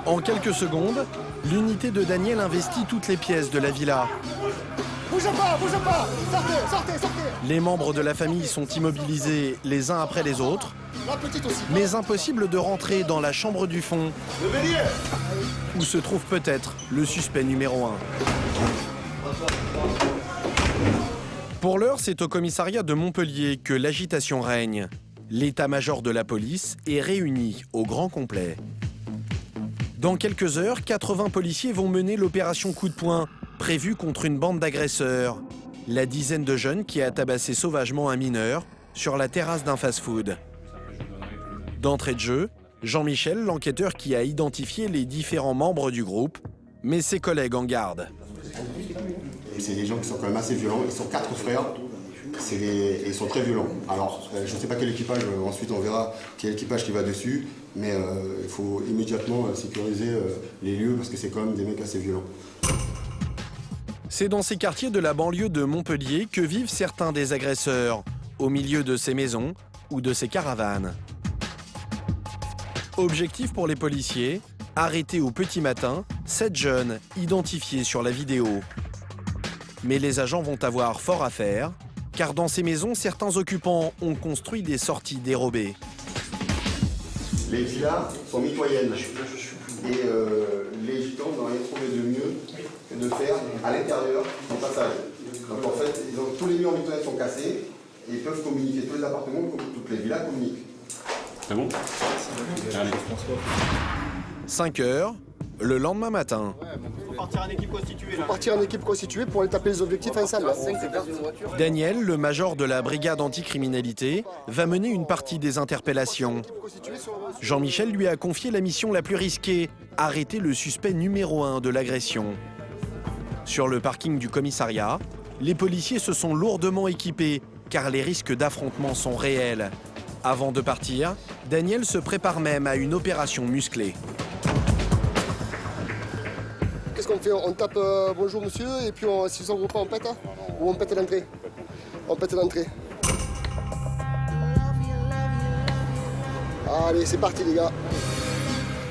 En quelques secondes, l'unité de Daniel investit toutes les pièces de la villa. Bougez pas, sortez, sortez, sortez. Les membres de la famille sont immobilisés les uns après les autres, La petite aussi. mais impossible de rentrer dans la chambre du fond, où se trouve peut-être le suspect numéro 1. Pour l'heure, c'est au commissariat de Montpellier que l'agitation règne. L'état-major de la police est réuni au grand complet. Dans quelques heures, 80 policiers vont mener l'opération coup de poing, prévue contre une bande d'agresseurs. La dizaine de jeunes qui a tabassé sauvagement un mineur sur la terrasse d'un fast-food. D'entrée de jeu, Jean-Michel, l'enquêteur qui a identifié les différents membres du groupe, met ses collègues en garde. C'est des gens qui sont quand même assez violents. Ils sont 4 frères. Ils sont très violents. Alors, je ne sais pas quel équipage, ensuite on verra quel équipage qui va dessus, mais il faut immédiatement sécuriser les lieux parce que c'est quand même des mecs assez violents. C'est dans ces quartiers de la banlieue de Montpellier que vivent certains des agresseurs, au milieu de ces maisons ou de ces caravanes. Objectif pour les policiers, arrêter au petit matin 7 jeunes identifiés sur la vidéo. Mais les agents vont avoir fort à faire, car dans ces maisons, certains occupants ont construit des sorties dérobées. Les villas sont mitoyennes et les gitans n'ont rien trouvé de mieux que de faire à l'intérieur un passage. Donc en fait, tous les murs mitoyennes sont cassés et ils peuvent communiquer. Tous les appartements, toutes les villas communiquent. C'est bon ? Allez. 5 heures, le lendemain matin. Faut partir en équipe constituée pour aller taper les objectifs ensemble. Daniel, le major de la brigade anticriminalité, va mener une partie des interpellations. Jean-Michel lui a confié la mission la plus risquée, arrêter le suspect numéro 1 de l'agression. Sur le parking du commissariat, les policiers se sont lourdement équipés, car les risques d'affrontement sont réels. Avant de partir, Daniel se prépare même à une opération musclée. Qu'est-ce qu'on fait? On tape bonjour monsieur et puis si on ne pas on pète hein? Ou on pète l'entrée? On pète l'entrée. Allez, c'est parti les gars.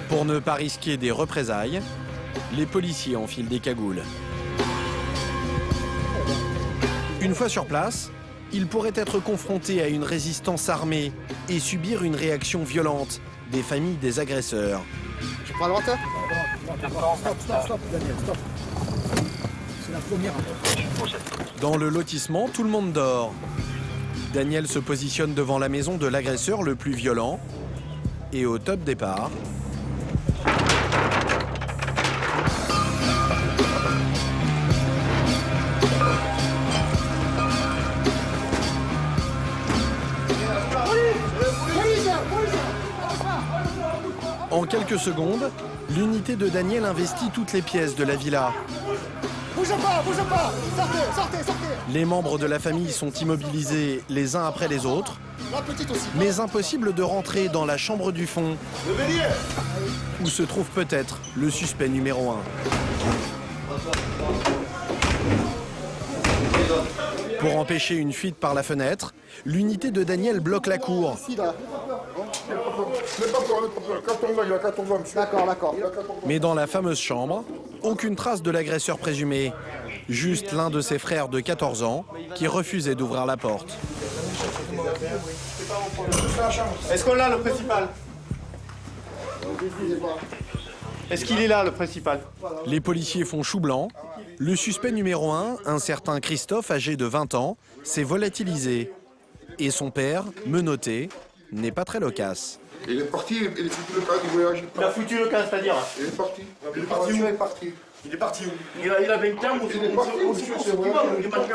Pour ne pas risquer des représailles, les policiers enfilent des cagoules. Une fois sur place, ils pourraient être confrontés à une résistance armée et subir une réaction violente des familles des agresseurs. Je prends à droite hein? Stop, Daniel, stop. C'est la première. Dans le lotissement, tout le monde dort. Daniel se positionne devant la maison de l'agresseur le plus violent et au top départ, en quelques secondes, l'unité de Daniel investit toutes les pièces de la villa. Bougez pas, sortez, sortez, sortez. Les membres de la famille sont immobilisés les uns après les autres, La petite aussi. mais impossible de rentrer dans la chambre du fond, où se trouve peut-être le suspect numéro 1. Pour empêcher une fuite par la fenêtre, l'unité de Daniel bloque la cour. Ici là. D'accord. Mais dans la fameuse chambre, aucune trace de l'agresseur présumé. Juste l'un de ses frères de 14 ans qui refusait d'ouvrir la porte. Est-ce qu'on l'a, le principal? Est-ce qu'il est là, le principal? Les policiers font chou blanc. Le suspect numéro 1, un certain Christophe, âgé de 20 ans, s'est volatilisé. Et son père, menotté, n'est pas très loquace. Il est parti, il a foutu le camp du voyage. Il a foutu le camp, c'est-à-dire? Il est parti. Il est parti où? Il est parti. Il est parti où? Il a 20 ans ou Il est parti, monsieur, c'est vrai. Il est parti.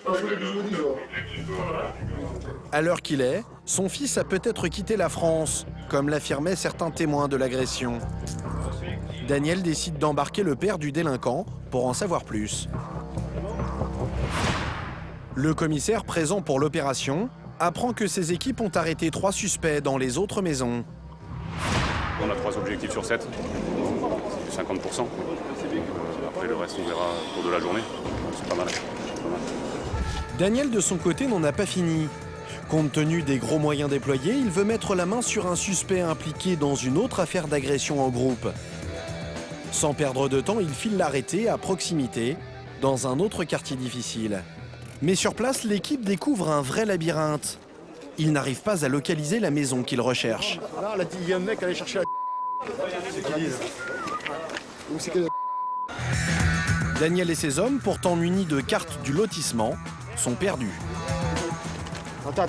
Je vous dis ça. À l'heure qu'il est, son fils a peut-être quitté la France, comme l'affirmaient certains témoins de l'agression. Daniel décide d'embarquer le père du délinquant pour en savoir plus. Le commissaire présent pour l'opération apprend que ses équipes ont arrêté 3 suspects dans les autres maisons. On a 3 objectifs sur 7, 50%. Après le reste on verra au cours de la journée. C'est pas mal. Daniel de son côté n'en a pas fini. Compte tenu des gros moyens déployés, il veut mettre la main sur un suspect impliqué dans une autre affaire d'agression en groupe. Sans perdre de temps, il file l'arrêter à proximité, dans un autre quartier difficile. Mais sur place, l'équipe découvre un vrai labyrinthe. Ils n'arrivent pas à localiser la maison qu'ils recherchent. Là, il y a un mec allé chercher la... C'est ce qu'ils disent. Où c'est que... Daniel et ses hommes, pourtant munis de cartes du lotissement, sont perdus. Attends.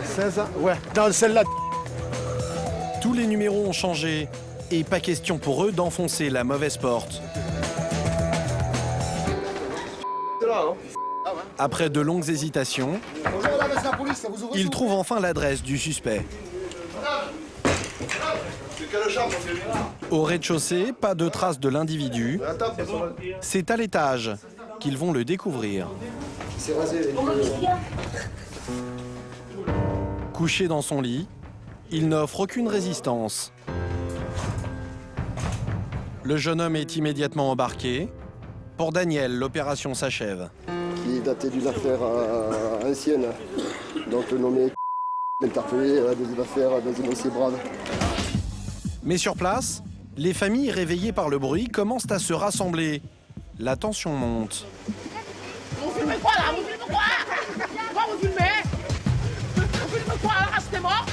16... Ouais, dans celle-là. Tous les numéros ont changé et pas question pour eux d'enfoncer la mauvaise porte. C'est là, hein. Après de longues hésitations, Bonjour madame, c'est la police, ça vous ouvre? ils trouvent enfin l'adresse du suspect. Au rez-de-chaussée, pas de traces de l'individu. C'est à l'étage qu'ils vont le découvrir. C'est rasé. Couché dans son lit, il n'offre aucune résistance. Le jeune homme est immédiatement embarqué. Pour Daniel, l'opération s'achève. Qui est daté d'une affaire ancienne. Donc le nommé interpellé des affaires dans un dossier brave. Mais sur place, les familles réveillées par le bruit commencent à se rassembler. La tension monte. Vous filmez quoi là? Vous filmez quoi? Quoi vous filmez? Vous filmez quoi là? C'était mort?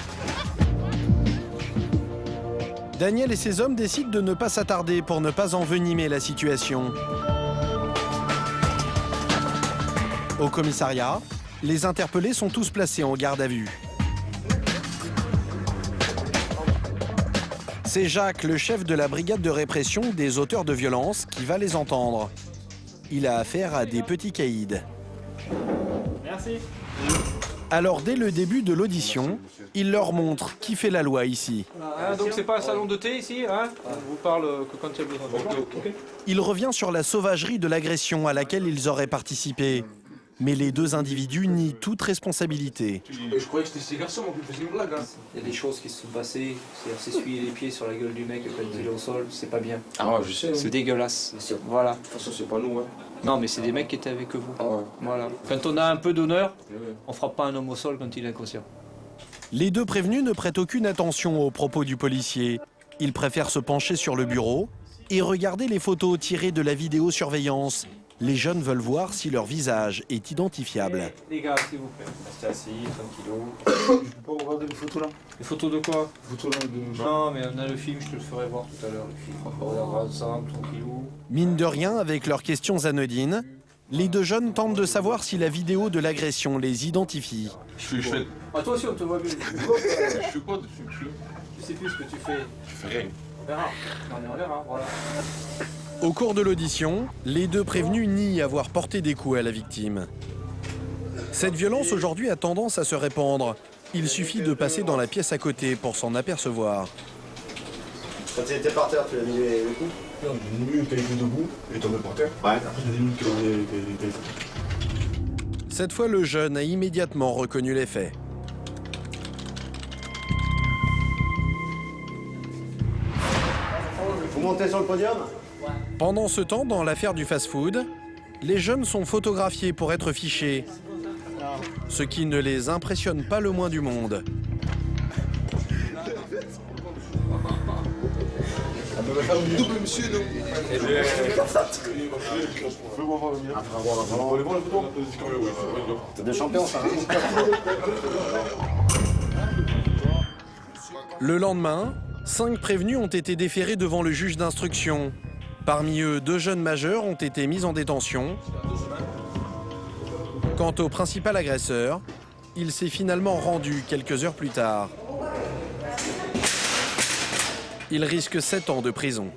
Daniel et ses hommes décident de ne pas s'attarder pour ne pas envenimer la situation. Au commissariat, les interpellés sont tous placés en garde à vue. C'est Jacques, le chef de la brigade de répression des auteurs de violences, qui va les entendre. Il a affaire à des petits caïds. Merci. Alors dès le début de l'audition, il leur montre qui fait la loi ici. Donc c'est pas un salon de thé ici, hein? On vous parle que quand il y a besoin de okay. Il revient sur la sauvagerie de l'agression à laquelle ils auraient participé. Mais les deux individus nient toute responsabilité. Je croyais que c'était ces garçons, mais c'est une blague. Hein. Il y a des choses qui se sont passées, c'est-à-dire s'essuyer les pieds sur la gueule du mec quand il est au sol, c'est pas bien. Ah je sais. C'est dégueulasse. Voilà. De toute façon, c'est pas nous. Hein. Non, mais c'est des mecs qui étaient avec vous. Ah ouais. Voilà. Quand on a un peu d'honneur, on frappe pas un homme au sol quand il est inconscient. Les deux prévenus ne prêtent aucune attention aux propos du policier. Ils préfèrent se pencher sur le bureau et regarder les photos tirées de la vidéosurveillance. Les jeunes veulent voir si leur visage est identifiable. Les gars, s'il vous plaît, restez assis, tranquillou. Je peux pas regarder les photos là. Les photos de quoi? Les photos là de... Non, mais on a le film, je te le ferai voir tout à l'heure, le film. On regardera ensemble, tranquillou. Mine de rien, avec leurs questions anodines, les deux jeunes tentent de savoir si la vidéo de l'agression les identifie. Je fais... Ah, toi aussi, on te voit bien. Je fais quoi dessus? Tu sais plus ce que tu fais. Je fais rien. On verra. Non, mais on verra, voilà. Au cours de l'audition, les deux prévenus nient avoir porté des coups à la victime. Cette violence aujourd'hui a tendance à se répandre. Il suffit de passer dans la pièce à côté pour s'en apercevoir. Quand il était par terre, tu as mis les coups? Non, j'ai mis une qui a été debout, il est tombé par terre. Ouais. Après, j'ai mis une qui a été... Cette fois, le jeune a immédiatement reconnu les faits. Vous montez sur le podium? Pendant ce temps, dans l'affaire du fast-food, les jeunes sont photographiés pour être fichés, ce qui ne les impressionne pas le moins du monde. On va faire une double monsieur, nous. C'est des champions, ça. Le lendemain, 5 prévenus ont été déférés devant le juge d'instruction. Parmi eux, 2 jeunes majeurs ont été mis en détention. Quant au principal agresseur, il s'est finalement rendu quelques heures plus tard. Il risque 7 ans de prison.